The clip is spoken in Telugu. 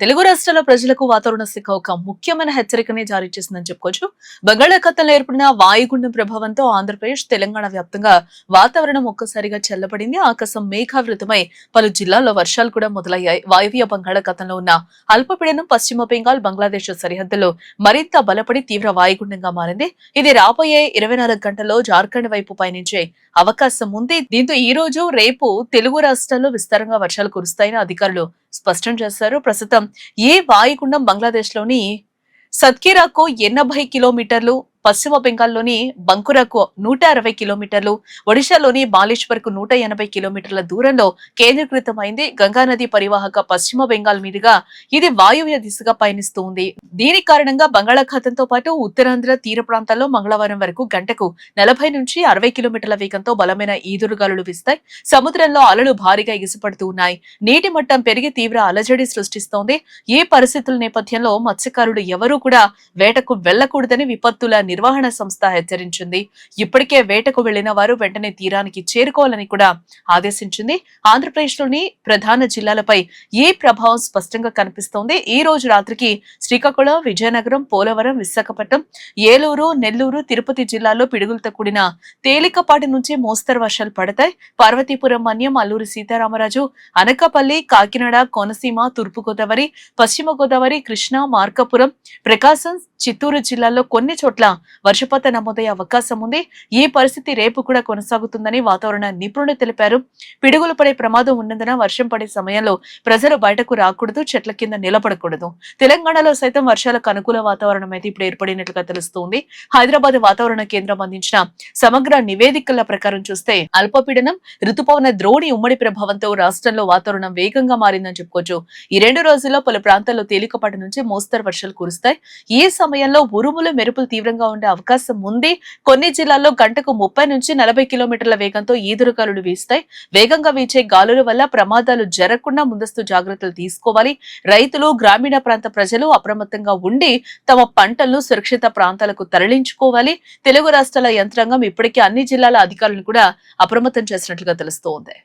తెలుగు రాష్ట్రాల ప్రజలకు వాతావరణ శాఖ ఒక ముఖ్యమైన హెచ్చరికని జారీ చేసిందని చెప్పుకోవచ్చు. బంగాళాఖాతంలో ఏర్పడిన వాయుగుండం ప్రభావంతో ఆంధ్రప్రదేశ్, తెలంగాణ వ్యాప్తంగా వాతావరణం ఒక్కసారిగా చల్లబడింది. ఆకాశం మేఘావృతమై పలు జిల్లాల్లో వర్షాలు కూడా మొదలయ్యాయి. వాయువ్య బంగాళాఖాతంలో ఉన్న అల్పపీడనం పశ్చిమ బెంగాల్, బంగ్లాదేశ్ సరిహద్దులో మరింత బలపడి తీవ్ర వాయుగుండంగా మారింది. ఇది రాబోయే 24 గంటల్లో జార్ఖండ్ వైపు పయనించే అవకాశం ఉంది. దీంతో ఈ రోజు, రేపు తెలుగు రాష్ట్రాల్లో విస్తారంగా వర్షాలు కురుస్తాయని అధికారులు స్పష్టం చేశారు. ప్రస్తుతం ఈ వాయుగుండం బంగ్లాదేశ్ లోని సత్కీరాకు 80 కిలోమీటర్లు, పశ్చిమ బెంగాల్లోని బంకురాకు 160 కిలోమీటర్లు, ఒడిశాలోని బాలేశ్వర్ కు 180 కిలోమీటర్ల దూరంలో కేంద్రీకృతమైంది. గంగానది పరివాహక పశ్చిమ బెంగాల్ మీదుగా ఇది వాయువ్య దిశగా పయనిస్తూ ఉంది. దీని కారణంగా బంగాళాఖాతంతో పాటు ఉత్తరాంధ్ర తీర ప్రాంతాల్లో మంగళవారం వరకు గంటకు 40 నుంచి 60 కిలోమీటర్ల వేగంతో బలమైన ఈదురుగాలులు వీస్తాయి. సముద్రంలో అలలు భారీగా ఎగిసిపడుతూ ఉన్నాయి. నీటి మట్టం పెరిగి తీవ్ర అలజడి సృష్టిస్తోంది. ఈ పరిస్థితుల నేపథ్యంలో మత్స్యకారులు ఎవరూ కూడా వేటకు వెళ్లకూడదని విపత్తుల నిర్వహణ సంస్థ హెచ్చరించింది. ఇప్పటికే వేటకు వెళ్లిన వారు వెంటనే తీరానికి చేరుకోవాలని కూడా ఆదేశించింది. ఆంధ్రప్రదేశ్ లోని ప్రధాన జిల్లాలపై ఈ ప్రభావం స్పష్టంగా కనిపిస్తోంది. ఈ రోజు రాత్రికి శ్రీకాకుళం, విజయనగరం, పోలవరం, విశాఖపట్నం, ఏలూరు, నెల్లూరు, తిరుపతి జిల్లాల్లో పిడుగులతో కూడిన తేలికపాటి నుంచి మోస్తరు వర్షాలు పడతాయి. పార్వతీపురం, మన్యం, అల్లూరి సీతారామరాజు, అనకాపల్లి, కాకినాడ, కోనసీమ, తూర్పుగోదావరి, పశ్చిమ గోదావరి, కృష్ణా, మార్కాపురం, ప్రకాశం, చిత్తూరు జిల్లాల్లో కొన్ని చోట్ల వర్షపాతం నమోదయ్యే అవకాశం ఉంది. ఈ పరిస్థితి రేపు కూడా కొనసాగుతుందని వాతావరణ నిపుణులు తెలిపారు. పిడుగులు పడే ప్రమాదం ఉన్నందున వర్షం పడే సమయంలో ప్రజలు బయటకు రాకూడదు, చెట్ల కింద నిలబడకూడదు. తెలంగాణలో సైతం వర్షాలకు అనుకూల వాతావరణం అయితే ఇప్పుడు ఏర్పడినట్లుగా తెలుస్తోంది. హైదరాబాద్ వాతావరణ కేంద్రం అందించిన సమగ్ర నివేదికల ప్రకారం చూస్తే అల్పపీడనం, రుతుపవన ద్రోణి ఉమ్మడి ప్రభావంతో రాష్ట్రంలో వాతావరణం వేగంగా మారిందని చెప్పుకోవచ్చు. ఈ 2 రోజుల్లో పలు ప్రాంతాల్లో తేలికపాటి నుంచి మోస్తరు వర్షాలు కురుస్తాయి. ఈ సమయంలో ఉరుములు, మెరుపులు తీవ్రంగా ఉండే అవకాశం ఉంది. కొన్ని జిల్లాల్లో గంటకు 30 నుంచి 40 కిలోమీటర్ల వేగంతో ఈదురుగాలులు వీస్తాయి. వేగంగా వీచే గాలుల వల్ల ప్రమాదాలు జరగకుండా ముందస్తు జాగ్రత్తలు తీసుకోవాలి. రైతులు, గ్రామీణ ప్రాంత ప్రజలు అప్రమత్తంగా ఉండి తమ పంటలను సురక్షిత ప్రాంతాలకు తరలించుకోవాలి. తెలుగు రాష్ట్రాల యంత్రాంగం ఇప్పటికే అన్ని జిల్లాల అధికారులను కూడా అప్రమత్తం చేసినట్లుగా తెలుస్తోంది.